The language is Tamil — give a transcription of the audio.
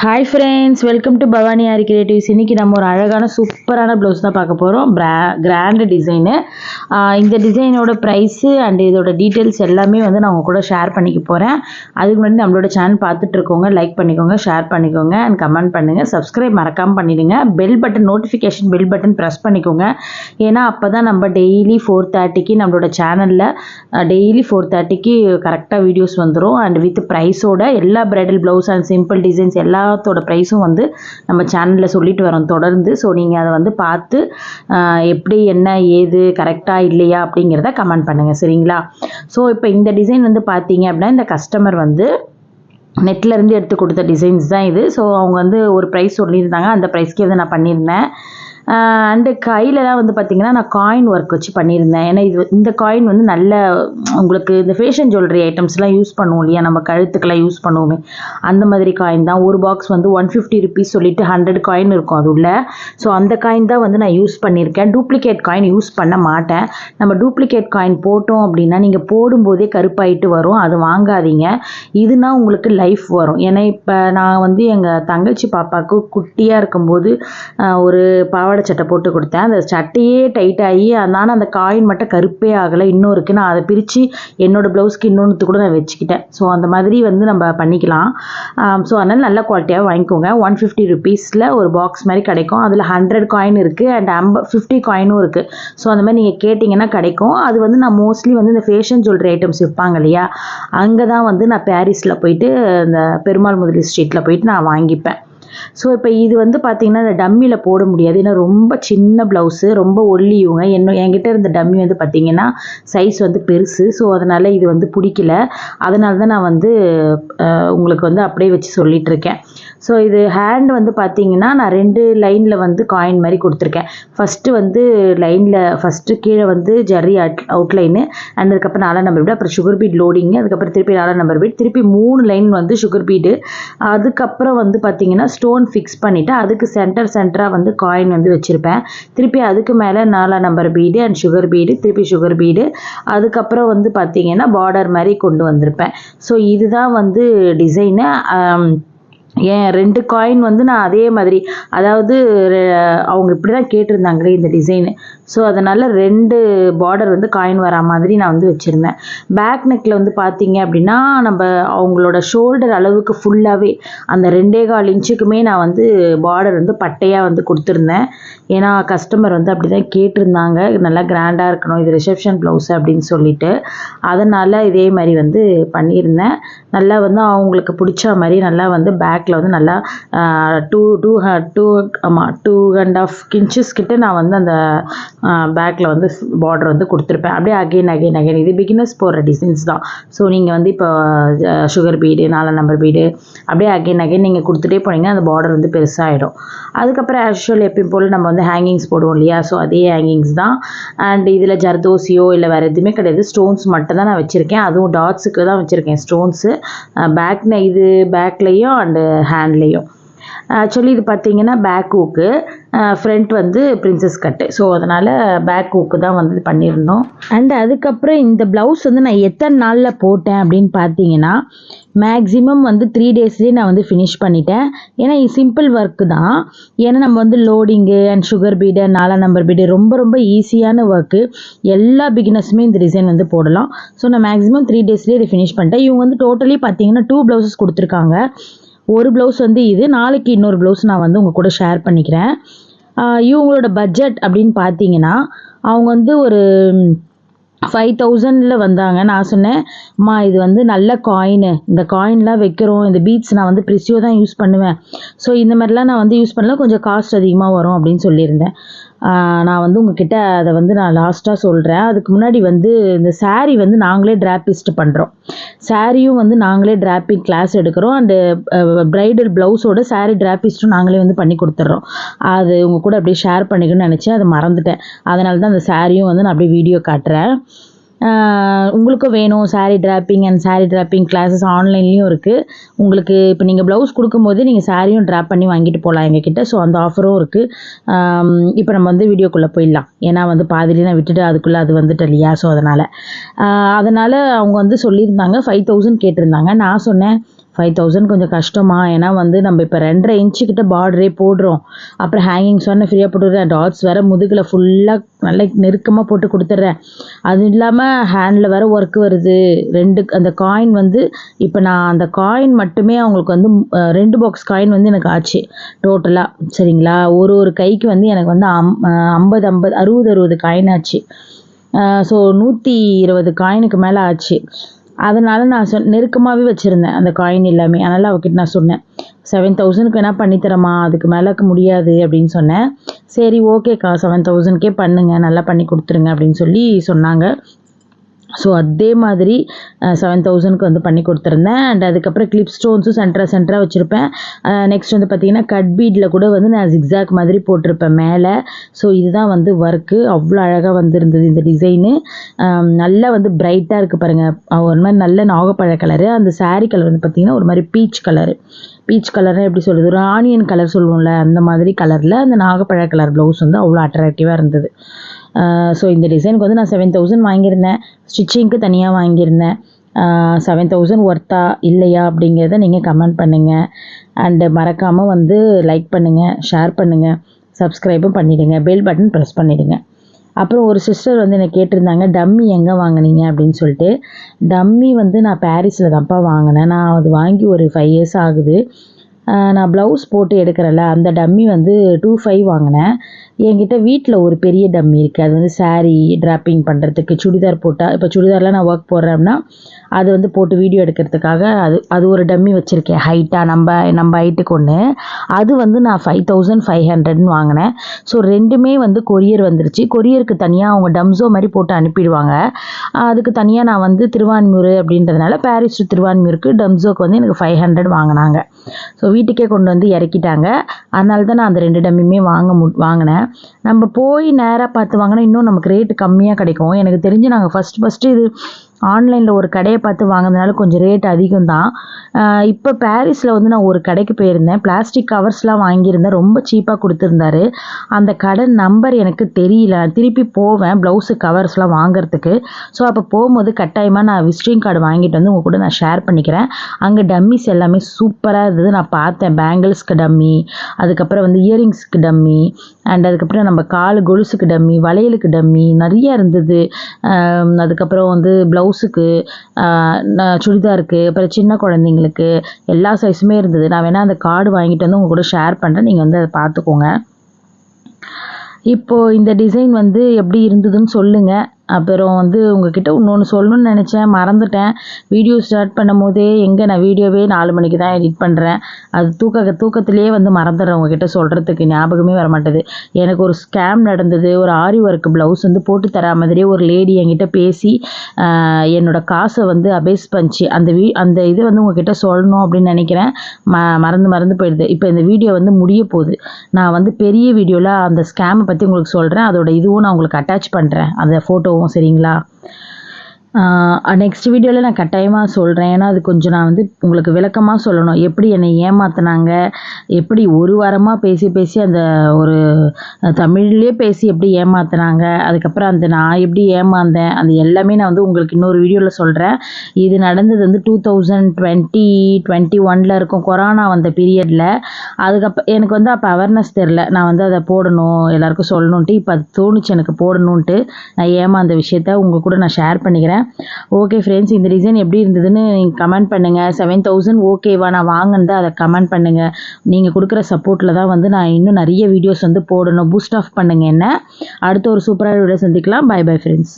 Hi friends, welcome to Bhavani Aari creatives. இன்றைக்கி நம்ம ஒரு அழகான சூப்பரான ப்ளவுஸ் தான் பார்க்க போகிறோம். Grand design. இந்த டிசைனோட ப்ரைஸு அண்ட் இதோட டீட்டெயில்ஸ் எல்லாமே வந்து நான் உங்கள் கூட ஷேர் பண்ணிக்க போகிறேன். அதுக்கு முன்னாடி நம்மளோட சேனல் பார்த்துட்ருக்கோங்க, லைக் பண்ணிக்கோங்க, ஷேர் பண்ணிக்கோங்க அண்ட் கமெண்ட் பண்ணுங்கள். சப்ஸ்கிரைப் மறக்காமல் பண்ணிவிடுங்க. Bell button, notification bell button press பண்ணிக்கோங்க. ஏன்னா அப்போ தான் நம்ம டெய்லி 4:30க்கு நம்மளோட சேனலில் டெய்லி 4:30க்கு கரெக்டாக வீடியோஸ் வந்துடும். அண்ட் வித் ப்ரைஸோட எல்லா bridal blouse and simple designs எல்லாத்தோட ப்ரைஸும் வந்து நம்ம சேனலில் சொல்லிட்டு வரோம் தொடர்ந்து. ஸோ நீங்கள் அதை வந்து பார்த்து எப்படி என்ன ஏது கரெக்டாக இல்லையா அப்படிங்கிறத கமெண்ட் பண்ணுங்கள், சரிங்களா? ஸோ இப்போ இந்த டிசைன் வந்து பார்த்தீங்க அப்படின்னா இந்த கஸ்டமர் வந்து நெட்லேருந்து எடுத்து கொடுத்த டிசைன்ஸ் தான் இது. ஸோ அவங்க வந்து ஒரு ப்ரைஸ் சொல்லியிருந்தாங்க, அந்த ப்ரைஸ்க்கே வந்து நான் பண்ணியிருந்தேன். அண்டு கையிலலாம் வந்து பார்த்திங்கன்னா நான் காயின் ஒர்க் வச்சு பண்ணியிருந்தேன். ஏன்னா இந்த காயின் வந்து நல்ல உங்களுக்கு இந்த ஃபேஷன் ஜுவல்லரி ஐட்டம்ஸ்லாம் யூஸ் பண்ணுவோம் இல்லையா, நம்ம கழுத்துக்கெல்லாம் யூஸ் பண்ணுவோமே, அந்த மாதிரி காயின் தான். ஒரு பாக்ஸ் வந்து 150 ருபீஸ் சொல்லிட்டு 100 காயின் இருக்கும் அது உள்ள. ஸோ அந்த காயின் தான் வந்து நான் யூஸ் பண்ணியிருக்கேன். டூப்ளிகேட் காயின் யூஸ் பண்ண மாட்டேன். நம்ம டூப்ளிகேட் காயின் போட்டோம் அப்படின்னா நீங்கள் போடும்போதே கருப்பாயிட்டு வரும், அது வாங்காதீங்க. இதுனா உங்களுக்கு லைஃப் வரும். ஏன்னா இப்போ நான் வந்து எங்கள் தங்கச்சி பாப்பாவுக்கு குட்டியாக இருக்கும்போது ஒரு பாவாடை சட்டை போட்டு கொடுத்தேன். அந்த சட்டையே டைட் ஆகி அதனால் அந்த காயின் மட்டும் கருப்பே ஆகலை, இன்னும் இருக்குது. நான் அதை பிரித்து என்னோடய ப்ளவுஸ்க்கு இன்னொன்று கூட நான் வச்சுக்கிட்டேன். ஸோ அந்த மாதிரி வந்து நம்ம பண்ணிக்கலாம். ஸோ அதனால் நல்ல குவாலிட்டியாக வாங்கிக்கோங்க. 150 ருபீஸில் ஒரு பாக்ஸ் மாதிரி கிடைக்கும். அதில் 100 காயின் இருக்குது அண்ட் 50 காயினும் இருக்குது. ஸோ அந்த மாதிரி நீங்கள் கேட்டிங்கன்னா கிடைக்கும். அது வந்து நான் மோஸ்ட்லி வந்து இந்த ஃபேஷன் ஜுவல்லரி ஐட்டம்ஸ் விற்பாங்க இல்லையா, அங்கே தான் வந்து நான் பாரிஸில் போயிட்டு இந்த பெருமாள் முதலி ஸ்ட்ரீட்டில் போயிட்டு நான் வாங்கிப்பேன். ஸோ இப்போ இது வந்து பார்த்திங்கன்னா இந்த டம்மியில் போட முடியாது. ஏன்னா ரொம்ப சின்ன ப்ளவுஸு, ரொம்ப ஒல்லியுங்க. என்கிட்ட இருந்த டம்மி வந்து பார்த்திங்கன்னா சைஸ் வந்து பெருசு. ஸோ அதனால் இது வந்து பிடிக்கல. அதனால தான் நான் வந்து உங்களுக்கு வந்து அப்படியே வச்சு சொல்லிகிட்ருக்கேன். ஸோ இது ஹேண்ட் வந்து பார்த்திங்கன்னா நான் 2 லைனில் வந்து காயின் மாதிரி கொடுத்துருக்கேன். ஃபஸ்ட்டு வந்து லைனில் ஃபஸ்ட்டு கீழே வந்து ஜர்ரி அவுட்லைனு அண்ட் அதுக்கப்புறம் 4 நம்பர் பீடு, அப்புறம் சுகர் பீட் லோடிங்கு, அதுக்கப்புறம் திருப்பி 4 நம்பர் பீட், திருப்பி 3 லைன் வந்து சுகர் பீடு, அதுக்கப்புறம் வந்து பார்த்திங்கன்னா ஸ்டோன் ஃபிக்ஸ் பண்ணிவிட்டு அதுக்கு சென்டராக வந்து காயின் வந்து வச்சுருப்பேன். திருப்பி அதுக்கு மேலே 4 number bead and sugar bead, திருப்பி சுகர் பீடு, அதுக்கப்புறம் வந்து பார்த்திங்கன்னா பார்டர் மாதிரி கொண்டு வந்திருப்பேன். ஸோ இதுதான் வந்து டிசைனு. ஏன் 2 காயின் வந்து நான் அதே மாதிரி, அதாவது அவங்க இப்படி தான் கேட்டிருந்தாங்களே இந்த டிசைனு. ஸோ அதனால் 2 பார்டர் வந்து காயின் வரா மாதிரி நான் வந்து வச்சுருந்தேன். பேக் நெக்கில் வந்து பார்த்தீங்க அப்படின்னா நம்ம அவங்களோட ஷோல்டர் அளவுக்கு ஃபுல்லாகவே அந்த 2.25 இன்ச்சுக்குமே நான் வந்து பார்டர் வந்து பட்டையாக வந்து கொடுத்துருந்தேன். ஏன்னா கஸ்டமர் வந்து அப்படி தான் கேட்டிருந்தாங்க, நல்லா கிராண்டாக இருக்கணும், இது ரிசப்ஷன் ப்ளவுஸ் அப்படின்னு சொல்லிட்டு. அதனால் இதே மாதிரி வந்து பண்ணியிருந்தேன். நல்லா வந்து அவங்களுக்கு பிடிச்ச மாதிரி நல்லா வந்து பேக்கில் வந்து நல்லா 2.5 இன்ச்சஸ் கிட்ட நான் வந்து அந்த பேக்கில் வந்து பார்டர் வந்து கொடுத்துருப்பேன். அப்படியே அகைன் இது பிகினர்ஸ் போடுற டிசைன்ஸ் தான். ஸோ நீங்கள் வந்து இப்போ சுகர் பீடு, 4 நம்பர் பீடு அப்படியே அகைன் நீங்கள் கொடுத்துட்டே போனீங்கன்னா அந்த பார்டர் வந்து பெருசாகிடும். அதுக்கப்புறம் ஆக்சுவல் எப்பயும் போல் நம்ம வந்து ஹேங்கிங்ஸ் போடுவோம் இல்லையா, ஸோ அதே ஹேங்கிங்ஸ் தான். அண்ட் இதில் ஜர்தோசியோ இல்லை வேறு எதுவுமே கிடையாது, ஸ்டோன்ஸ் மட்டும் தான் நான் வச்சுருக்கேன். அதுவும் டாட்ஸுக்கு தான் வச்சுருக்கேன் ஸ்டோன்ஸு, இது பேக்லேயும் அண்டு ஹேண்ட்லேயும். ஆக்சுவலி இது பார்த்திங்கன்னா பேக் ஹூக்கு, ஃப்ரண்ட் வந்து பிரின்சஸ் கட்டு. ஸோ அதனால் பேக் ஹூக்கு தான் வந்து பண்ணியிருந்தோம். அண்ட் அதுக்கப்புறம் இந்த ப்ளவுஸ் வந்து நான் எத்தனை நாளில் போட்டேன் அப்படின்னு பார்த்தீங்கன்னா மேக்ஸிமம் வந்து 3 டேஸ்லேயே நான் வந்து ஃபினிஷ் பண்ணிட்டேன். ஏன்னா இது சிம்பிள் ஒர்க்கு தான். ஏன்னா நம்ம வந்து loading and sugar bead, 4 number bead ரொம்ப ஈஸியான ஒர்க்கு. எல்லா பிகினர்ஸுமே இந்த டிசைன் வந்து போடலாம். ஸோ நான் மேக்ஸிமம் 3 டேஸ்லேயே இதை ஃபினிஷ் பண்ணிட்டேன். இவங்க வந்து டோட்டலி பார்த்தீங்கன்னா 2 ப்ளவுசஸ் கொடுத்துருக்காங்க. ஒரு ப்ளவுஸ் வந்து இது, நாளைக்கு இன்னொரு ப்ளவுஸ் நான் வந்து உங்கள் கூட ஷேர் பண்ணிக்கிறேன். இவங்களோட பட்ஜெட் அப்படின்னு பார்த்தீங்கன்னா அவங்க வந்து ஒரு 5000 வந்தாங்க. நான் சொன்னேன், அம்மா இது வந்து நல்ல காயினு, இந்த காயின்லாம் வைக்கிறோம், இந்த பீட்ஸ் நான் வந்து ப்ரிசியோ தான் யூஸ் பண்ணுவேன், ஸோ இந்த மாதிரிலாம் நான் வந்து யூஸ் பண்ணல, கொஞ்சம் காஸ்ட் அதிகமாக வரும் அப்படின்னு சொல்லியிருந்தேன். நான் வந்து உங்ககிட்ட அதை வந்து நான் லாஸ்ட்டாக சொல்கிறேன். அதுக்கு முன்னாடி வந்து இந்த சாரீ வந்து நாங்களே டிராப்பிஸ்ட் பண்ணுறோம். சாரியும் வந்து நாங்களே டிராப்பிங் கிளாஸ் எடுக்கிறோம். அண்டு ப்ரைடல் ப்ளவுஸோட சாரீ டிராப்பிஸ்ட்டும் நாங்களே வந்து பண்ணி கொடுத்துட்றோம். அது உங்கள் கூட அப்படியே ஷேர் பண்ணிக்கணும்னு நினச்சேன், அதை மறந்துட்டேன். அதனால தான் அந்த சாரியும் வந்து நான் அப்படியே வீடியோ காட்டுறேன். உங்களுக்கும் வேணும் sari draping and sari draping classes ஆன்லைன்லேயும் இருக்குது. உங்களுக்கு இப்போ நீங்கள் ப்ளவுஸ் கொடுக்கும்போது நீங்கள் சாரியும் ட்ராப் பண்ணி வாங்கிட்டு போகலாம் எங்ககிட்ட. ஸோ அந்த ஆஃபரும் இருக்குது. இப்போ நம்ம வந்து வீடியோக்குள்ளே போயிடலாம். ஏன்னா வந்து பாதியிலே நான் விட்டுட்டு அதுக்குள்ளே அது வந்துட்டு இல்லையா, ஸோ அதனால் அவங்க வந்து சொல்லியிருந்தாங்க 5000 கேட்டிருந்தாங்க. நான் சொன்னேன் 5000 கொஞ்சம் கஷ்டமா, ஏன்னா வந்து நம்ம இப்போ 2.5 இன்ச்சு கிட்ட பார்டரே போடுறோம். அப்புறம் ஹேங்கிங்ஸ் வேறு ஃப்ரீயாக போட்டுடுறேன், டாட்ஸ் வேறு முதுகில் ஃபுல்லாக நல்லா நெருக்கமாக போட்டு கொடுத்துட்றேன். அது இல்லாமல் ஹேண்டில் வேறு ஒர்க் வருது. அந்த காயின் வந்து இப்போ நான் அந்த காயின் மட்டுமே அவங்களுக்கு வந்து 2 பாக்ஸ் காயின் வந்து எனக்கு ஆச்சு டோட்டலாக. சரிங்களா, ஒரு கைக்கு வந்து எனக்கு வந்து 60 காயின் ஆச்சு. ஸோ 120 காயினுக்கு மேலே ஆச்சு. அதனால் நான் நெருக்கமாகவே வச்சுருந்தேன் அந்த காயின் எல்லாமே. அதனால் அவகிட்ட நான் சொன்னேன், 7000க்கு வேணால் பண்ணித்தரமா, அதுக்கு மேலேக்கு முடியாது அப்படின்னு சொன்னேன். சரி ஓகேக்கா, 7000க்கே பண்ணுங்கள், நல்லா பண்ணி கொடுத்துருங்க அப்படின்னு சொல்லி சொன்னாங்க. ஸோ அதே மாதிரி 7000க்கு வந்து பண்ணி கொடுத்துருந்தேன். அண்ட் அதுக்கப்புறம் கிளிப் ஸ்டோன்ஸும் சென்டராக வச்சுருப்பேன். நெக்ஸ்ட் வந்து பார்த்திங்கன்னா கட் பீடில் கூட வந்து நான் ஜிக்ஸாக் மாதிரி போட்டிருப்பேன் மேலே. ஸோ இதுதான் வந்து ஒர்க்கு. அவ்வளோ அழகாக வந்துருந்தது இந்த டிசைனு. நல்லா வந்து பிரைட்டாக இருக்குது பாருங்கள், ஒரு மாதிரி நல்ல நாகப்பழ கலரு. அந்த சாரீ கலர் வந்து பார்த்திங்கன்னா ஒரு மாதிரி பீச் கலர்னு எப்படி சொல்கிறது, ஒரு ஆனியன் கலர் சொல்லுவோம்ல, அந்த மாதிரி கலரில் அந்த நாகப்பழ கலர் ப்ளவுஸ் வந்து அவ்வளோ அட்ராக்டிவாக இருந்தது. ஸோ இந்த டிசைனுக்கு வந்து நான் 7000 வாங்கியிருந்தேன். ஸ்டிச்சிங்க்கு தனியாக வாங்கியிருந்தேன். 7000 ஒர்த்தா இல்லையா அப்படிங்கிறத நீங்கள் கமெண்ட் பண்ணுங்கள். அண்டு மறக்காமல் வந்து லைக் பண்ணுங்கள், ஷேர் பண்ணுங்கள், சப்ஸ்கிரைபும் பண்ணிவிடுங்க, பெல் பட்டன் ப்ரெஸ் பண்ணிவிடுங்க. அப்புறம் ஒரு சிஸ்டர் வந்து என்னை கேட்டிருந்தாங்க, டம்மி எங்கே வாங்கினீங்க அப்படின்னு சொல்லிட்டு. டம்மி வந்து நான் பாரிஸில் தான்ப்பா வாங்கினேன். நான் அது வாங்கி ஒரு 5 இயர்ஸ் ஆகுது. நான் ப்ளவுஸ் போட்டு எடுக்கிறேன்ல, அந்த டம்மி வந்து 2500 வாங்கினேன். என்கிட்ட வீட்டில் ஒரு பெரிய டம்மி இருக்குது. அது வந்து சாரீ ட்ராப்பிங் பண்ணுறதுக்கு, சுடிதார் போட்டால், இப்போ சுடிதார்லாம் நான் ஒர்க் போடுறேன்னா அது வந்து போட்டு வீடியோ எடுக்கிறதுக்காக அது ஒரு டம்மி வச்சுருக்கேன் ஹைட்டாக, நம்ம ஹைட்டுக்கு ஒன்று. அது வந்து நான் 5500 வாங்கினேன். ஸோ ரெண்டுமே வந்து கொரியர் வந்துருச்சு. கொரியருக்கு தனியாக அவங்க டம்ஸோ மாதிரி போட்டு அனுப்பிடுவாங்க. அதுக்கு தனியாக நான் வந்து திருவான்மியூர் அப்படின்றதுனால பாரிஸ் டு திருவான்மியூருக்கு டம்ஸோக்கு வந்து எனக்கு 500 வாங்கினாங்க. ஸோ வீட்டுக்கே கொண்டு வந்து இறக்கிட்டாங்க. அதனால தான் நான் அந்த 2 டம்மியுமே வாங்கினேன். நம்ம போய் நேராக பார்த்து வாங்கினா இன்னும் நமக்கு ரேட்டு கம்மியாக கிடைக்கும். எனக்கு தெரிஞ்சு நாங்கள் ஃபஸ்ட்டு இது ஆன்லைனில் ஒரு கடையை பார்த்து வாங்கினதுனால கொஞ்சம் ரேட் அதிகம் தான். இப்போ பாரிஸில் வந்து நான் ஒரு கடைக்கு போயிருந்தேன். பிளாஸ்டிக் கவர்ஸ்லாம் வாங்கியிருந்தேன், ரொம்ப சீப்பாக கொடுத்துருந்தாரு. அந்த கடை நம்பர் எனக்கு தெரியல. நான் திருப்பி போவேன் ப்ளவுஸு கவர்ஸ்லாம் வாங்குறதுக்கு. ஸோ அப்போ போகும்போது கட்டாயமாக நான் விசிட்டிங் கார்டு வாங்கிட்டு வந்து உங்கள் கூட நான் ஷேர் பண்ணிக்கிறேன். அங்கே டம்மிஸ் எல்லாமே சூப்பராக இருந்தது. நான் பார்த்தேன், பேங்கிள்ஸ்க்கு டம்மி, அதுக்கப்புறம் வந்து இயரிங்ஸ்க்கு டம்மி, அண்ட் அதுக்கப்புறம் நம்ம கால் கொலுசுக்கு டம்மி, வளையலுக்கு டம்மி நிறைய இருந்தது. அதுக்கப்புறம் வந்து ப்ளவுஸுக்கு, சுடிதாருக்கு, அப்புறம் சின்ன குழந்தைங்களுக்கு எல்லா சைஸுமே இருந்தது. நான் வேணால் அந்த கார்டு வாங்கிட்டு வந்து உங்கள் கூட ஷேர் பண்ணுறேன், நீங்கள் வந்து அதை பார்த்துக்கோங்க. இப்போது இந்த டிசைன் வந்து எப்படி இருந்ததுன்னு சொல்லுங்கள். அப்புறம் வந்து உங்ககிட்ட இன்னொன்று சொல்லணும்னு நினச்சேன், மறந்துட்டேன். வீடியோ ஸ்டார்ட் பண்ணும் போதே நான் வீடியோவே 4 மணிக்கு தான் எடிட் பண்ணுறேன். அது தூக்கத்திலே வந்து மறந்துடுறேன், உங்ககிட்ட சொல்கிறதுக்கு ஞாபகமே வர மாட்டேது. எனக்கு ஒரு ஸ்கேம் நடந்தது. ஒரு ஆரி ஒர்க் ப்ளவுஸ் வந்து போட்டு தரா மாதிரியே ஒரு லேடி என்கிட்ட பேசி என்னோடய காசை வந்து அபேஸ் பண்ணிச்சு. அந்த இது வந்து உங்ககிட்ட சொல்லணும் அப்படின்னு நினைக்கிறேன், மறந்து போயிடுது. இப்போ இந்த வீடியோ வந்து முடிய போகுது. நான் வந்து பெரிய வீடியோவில் அந்த ஸ்கேமை பற்றி உங்களுக்கு சொல்கிறேன். அதோட இதுவும் நான் உங்களுக்கு அட்டாச் பண்ணுறேன், அந்த ஃபோட்டோவும். சரிங்களா? நெக்ஸ்ட் வீடியோவில் நான் கட்டாயமாக சொல்கிறேன். ஏன்னா அது கொஞ்சம் நான் வந்து உங்களுக்கு விளக்கமாக சொல்லணும், எப்படி என்னை ஏமாற்றினாங்க, எப்படி ஒரு வாரமாக பேசி அந்த ஒரு தமிழ்லேயே பேசி எப்படி ஏமாற்றினாங்க, அதுக்கப்புறம் நான் எப்படி ஏமாந்தேன், அது எல்லாமே நான் வந்து உங்களுக்கு இன்னொரு வீடியோவில் சொல்கிறேன். இது நடந்தது வந்து 2021 இருக்கும், கொரோனா வந்த பீரியடில். அதுக்கப்புறம் எனக்கு வந்து அப்போ அவேர்னஸ் தெரில, நான் வந்து அதை போடணும், எல்லாருக்கும் சொல்லணுன்ட்டு. இப்போ அது தோணுச்சு எனக்கு போடணுன்ட்டு. நான் ஏமாந்த விஷயத்த உங்கள் கூட நான் ஷேர் பண்ணிக்கிறேன். ஓகே ஃப்ரெண்ட்ஸ், இந்த டிசைன் எப்படி இருந்ததுன்னு நீங்கள் கமெண்ட் பண்ணுங்கள். 7000 ஓகேவா நான் வாங்கினதை அதை கமெண்ட் பண்ணுங்கள். நீங்கள் கொடுக்குற சப்போர்ட்டில் தான் வந்து நான் இன்னும் நிறைய வீடியோஸ் வந்து போடணும். பூஸ்ட் ஆஃப் பண்ணுங்கள் என்ன. அடுத்த ஒரு சூப்பரான வீடியோ சந்திக்கலாம். Bye bye friends.